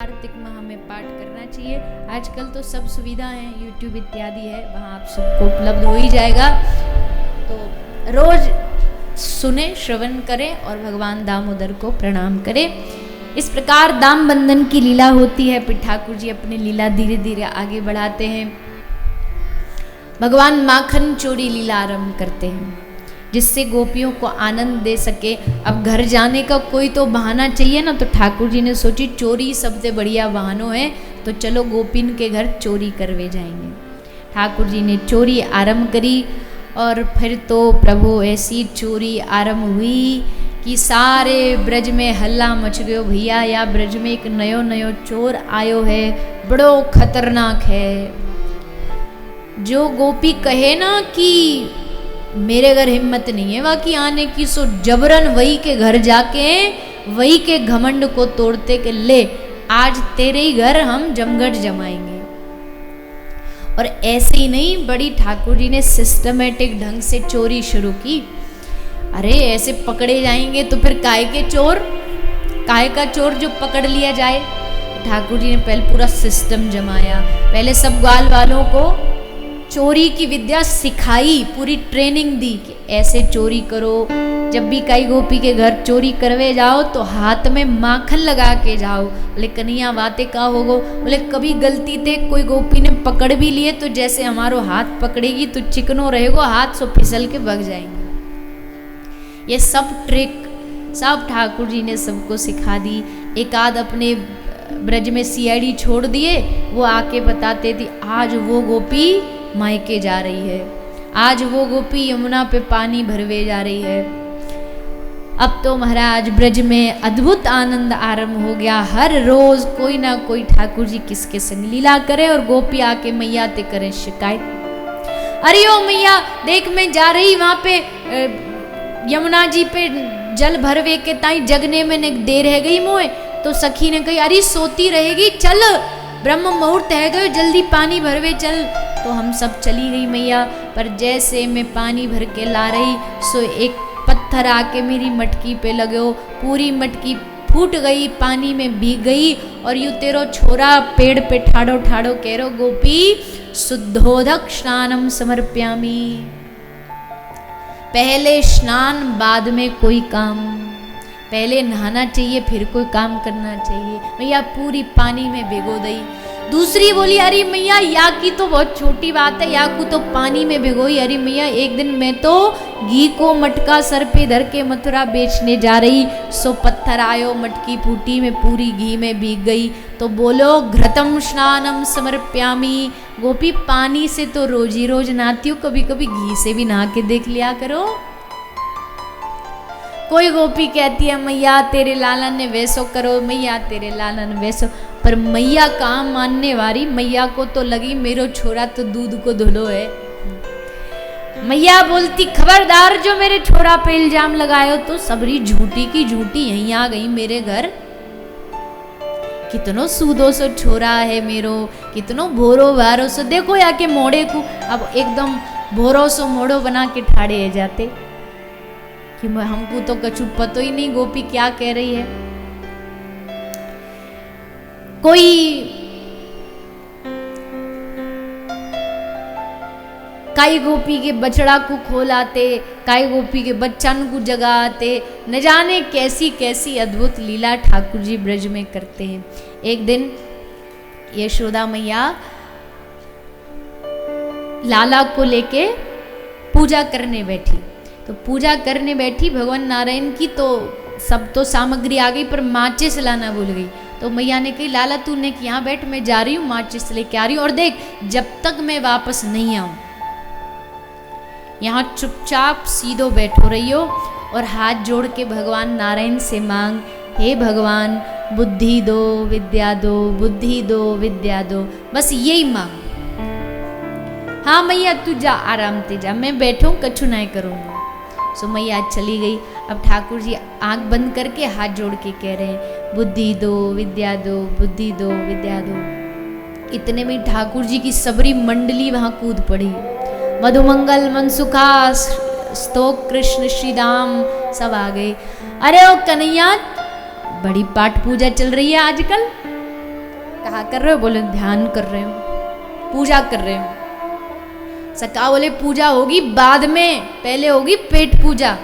कार्तिक माह में पाठ करना चाहिए। आजकल तो सब सुविधा है, यूट्यूब इत्यादि है, वहाँ आप सबको उपलब्ध हो ही जाएगा। तो रोज सुने, श्रवण करें और भगवान दामोदर को प्रणाम करें। इस प्रकार दाम बंधन की लीला होती है। फिर ठाकुर जी अपनी लीला धीरे धीरे आगे बढ़ाते हैं। भगवान माखन चोरी लीला आरंभ करते हैं, जिससे गोपियों को आनंद दे सके। अब घर जाने का कोई तो बहाना चाहिए ना, तो ठाकुर जी ने सोची चोरी सबसे बढ़िया बहानो है, तो चलो गोपिन के घर चोरी करवे जाएंगे। ठाकुर जी ने चोरी आरंभ करी और फिर तो प्रभु ऐसी चोरी आरंभ हुई कि सारे ब्रज में हल्ला मच गयो। भैया या ब्रज में एक नयो नयो चोर आयो है, बड़ो खतरनाक है। जो गोपी कहे ना कि मेरे घर हिम्मत नहीं है बाकी आने की, सो जबरन वही के घर जाके वही के घमंड को तोड़ते के ले आज तेरे ही घर हम जमघट जमाएंगे। और ऐसे ही नहीं, बड़ी ठाकुर जी ने सिस्टमेटिक ढंग से चोरी शुरू की। अरे ऐसे पकड़े जाएंगे तो फिर काय के चोर, काय का चोर जो पकड़ लिया जाए। ठाकुर जी ने पहले पूरा सिस्टम जमाया। पहले सब ग्वाल वालों को चोरी की विद्या सिखाई, पूरी ट्रेनिंग दी कि ऐसे चोरी करो। जब भी कई गोपी के घर चोरी करवे जाओ तो हाथ में माखन लगा के जाओ। बोले कन्हैया बातें का होगो। बोले कभी गलती से कोई गोपी ने पकड़ भी लिए तो जैसे हमारो हाथ पकड़ेगी तो चिकनो रहेगो, हाथ सो फिसल के भग जाएंगे। ये सब ट्रिक सब ठाकुर जी ने सबको सिखा दी। एक आध अपने ब्रज में सीआईडी छोड़ दिए, वो आके बताते थी आज वो गोपी मायके जा रही है, आज वो गोपी यमुना पे पानी भरवे जा रही है। अब तो महाराज ब्रज में अद्भुत आनंद आरंभ हो गया। हर रोज कोई ना कोई ठाकुर जी किसके संग लीला करे और गोपी आके मैया ते करे शिकायत। अरे ओ मैया देख मैं जा रही वहां पे यमुना जी पे जल भरवे के ताई जगने में देर रह गई मोए। तो सखी ने कही अरे सोती रहेगी, चल ब्रह्म मुहूर्त है गयो, जल्दी पानी भरवे चल। तो हम सब चली गई मैया, पर जैसे मैं पानी भर के ला रही सो एक पत्थर आके मेरी मटकी पे लगो, पूरी मटकी फूट गई, पानी में भीग गई। और यूं तेरो छोरा पेड़ पे ठाड़ो ठाड़ो कह रो गोपी शुद्धोदक स्नानम समर्प्यामी। पहले स्नान बाद में कोई काम, पहले नहाना चाहिए फिर कोई काम करना चाहिए। मैया पूरी पानी में भिगो दी। दूसरी बोली अरे मैया या की तो बहुत छोटी बात है, या को तो पानी में भिगोई। अरे मैया एक दिन मैं तो घी को मटका सर पे धर के मथुरा बेचने जा रही, सो पत्थर आयो, मटकी फूटी, में पूरी घी में भीग गई। तो बोलो घृतम स्नानम समर्प्यामी। गोपी पानी से तो रोज ही रोज नहाती हूँ, कभी कभी घी से भी नहा के देख लिया करो। कोई गोपी कहती है मैया तेरे लालन ने वैसो करो, मैया तेरे लालन वैसो। पर मैया कहाँ मानने वाली, मैया को तो लगी मेरो छोरा तो दूध को धुलो है। मैया बोलती खबरदार जो मेरे छोरा पे इल्जाम लगायो तो सबरी झूठी की झूठी यहीं आ गई मेरे घर। कितनो सूदो सो छोरा है मेरो, कितनो भोरो वारो सो। देखो या के मोड़े को अब एकदम भोरो सो मोड़ो बना के ठाड़े है जाते कि हमको तो कछु पतो ही नहीं गोपी क्या कह रही है। कोई काई गोपी के बछड़ा को खोलाते, काई गोपी के बच्चन को जगाते, न जाने कैसी कैसी अद्भुत लीला ठाकुर जी ब्रज में करते हैं। एक दिन यशोदा मैया लाला को लेके पूजा करने बैठी। तो पूजा करने बैठी भगवान नारायण की, तो सब तो सामग्री आ गई पर माचिस लाना भूल गई। तो मैया ने कही लाला तूने यहाँ बैठ, मैं जा रही हूँ माचिस लेके आ रही हूँ, और देख जब तक मैं वापस नहीं आऊँ यहाँ चुपचाप सीधो बैठो रही हो और हाथ जोड़ के भगवान नारायण से मांग, हे भगवान बुद्धि दो विद्या दो, बुद्धि दो विद्या दो, बस यही मांग। हाँ मैया तू जा आराम से जा, मैं बैठूं कछु नहीं करूँगी। सो मैया चली गई। अब ठाकुर जी आंख बंद करके हाथ जोड़ के कह रहे हैं बुद्धि दो विद्या दो, बुद्धि दो विद्या दो। इतने में ठाकुर जी की सबरी मंडली वहां कूद पड़ी। मधुमंगल मनसुखा स्तोक कृष्ण श्रीदाम सब आ गए। अरे ओ कन्हैया बड़ी पाठ पूजा चल रही है आजकल, कहा कर रहे हो? बोले ध्यान कर रहे हो, पूजा कर रहे हो। सखा बोले पूजा होगी बाद में, पहले होगी पेट पूजा।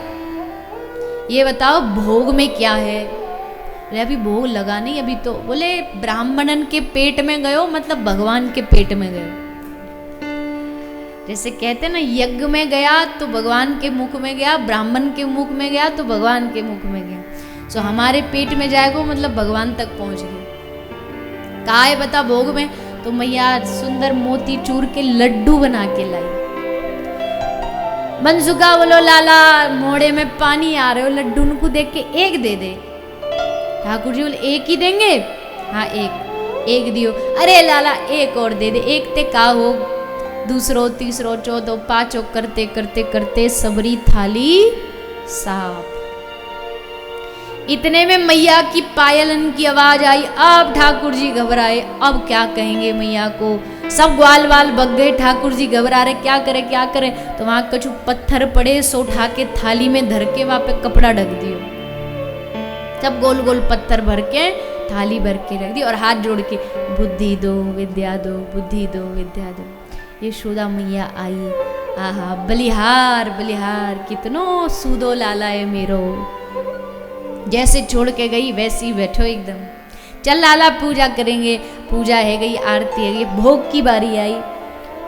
ये बताओ भोग में क्या है? बोले अभी भोग लगा नहीं अभी तो। बोले ब्राह्मणन के पेट में गयो मतलब भगवान के पेट में गयो। जैसे कहते ना यज्ञ में गया तो भगवान के मुख में गया, ब्राह्मण के मुख में गया तो भगवान के मुख में गया। सो हमारे पेट में जाएगा मतलब भगवान तक पहुंच गए। कहा है बता भोग में? तो मैया सुंदर मोती चूर के लड्डू बना के लाई। मनसुखा बोलो लाला मोड़े में पानी आ रहे हो, लड्डू को देख के एक दे दे। ठाकुर जी बोले एक ही देंगे? हाँ एक दियो। अरे लाला एक और दे दे। एक ते का हो, दूसरो तीसरो चौथो पांचो करते करते करते सबरी थाली साफ। इतने में मैया की पायलन की आवाज आई। अब ठाकुर जी घबराए, अब क्या कहेंगे मैया को। सब ग्वाल वाल बग गए, ठाकुर जी घबरा रहे, क्या करे क्या करे। तो वहां कछु पत्थर पड़े, सो उठा के थाली में धर के वहां पे कपड़ा ढक दियो। सब गोल गोल पत्थर भर के थाली भर के रख दी और हाथ जोड़ के बुद्धि दो विद्या दो, बुद्धि दो विद्या दो। यशोदा मैया आई। आहा बलिहार बलिहार कितनो सूदो लाला है मेरो। जैसे छोड़ के गई वैसी बैठो एकदम। चल लाला पूजा करेंगे। पूजा है गई, आरती है गई, भोग की बारी आई।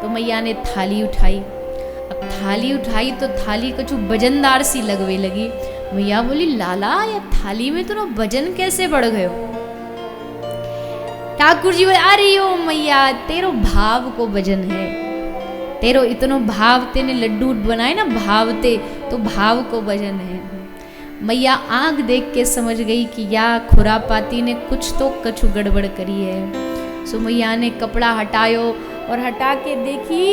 तो मैया ने थाली उठाई। अब थाली उठाई तो थाली कछु वजनदार सी लगवे लगी। मैया बोली लाला ये थाली में तो वजन कैसे बढ़ गयो? ठाकुर जी बोले अरे ओ मैया तेरो भाव को वजन है, तेरो इतनो भाव तेने लड्डू बनाए ना भावते, तो भाव को वजन है। मैया आंख देख के समझ गई कि या खुरापाती ने कुछ तो कछु गड़बड़ करी है। सो मैया ने कपड़ा हटायो और हटा के देखी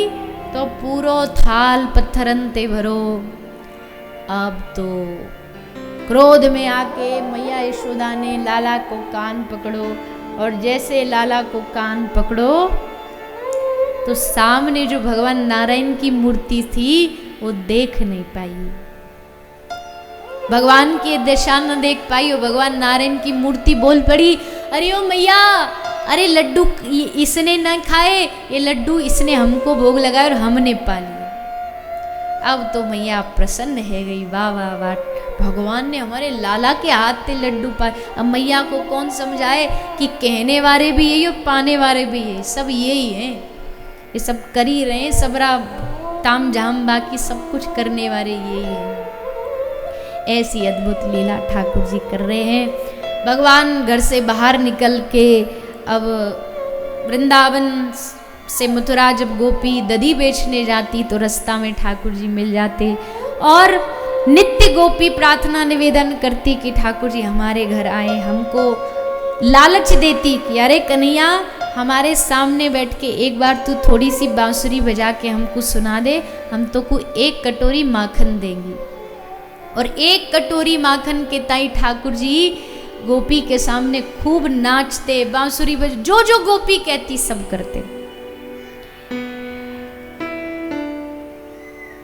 तो पूरो थाल पत्थरन ते भरो। अब तो क्रोध में आके मैया यशोदा ने लाला को कान पकड़ो और जैसे लाला को कान पकड़ो तो सामने जो भगवान नारायण की मूर्ति थी वो देख नहीं पाई, भगवान की दशा न देख पाई। और भगवान नारायण की मूर्ति बोल पड़ी अरे ओ मैया, अरे लड्डू इसने न खाए, ये लड्डू इसने हमको भोग लगाए और हमने पा लिए। अब तो मैया प्रसन्न है गई, वाह वाह वाह, भगवान ने हमारे लाला के हाथ से लड्डू पाए। अब मैया को कौन समझाए कि कहने वाले भी यही और पाने वाले भी यही, सब यही हैं, ये सब कर ही रहे हैं, सबरा ताम झाम बाकी सब कुछ करने वाले यही हैं। ऐसी अद्भुत लीला ठाकुर जी कर रहे हैं। भगवान घर से बाहर निकल के अब वृंदावन से मथुरा जब गोपी दधी बेचने जाती तो रास्ता में ठाकुर जी मिल जाते और नित्य गोपी प्रार्थना निवेदन करती कि ठाकुर जी हमारे घर आए, हमको लालच देती कि अरे कन्हैया हमारे सामने बैठ के एक बार तू थोड़ी सी बांसुरी बजा के हमको सुना दे, हम तो को एक कटोरी माखन देंगी। और एक कटोरी माखन के ताई ठाकुर जी गोपी के सामने खूब नाचते, बांसुरी बज, जो जो गोपी कहती सब करते।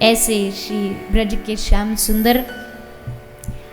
ऐसे श्री ब्रज के श्याम सुंदर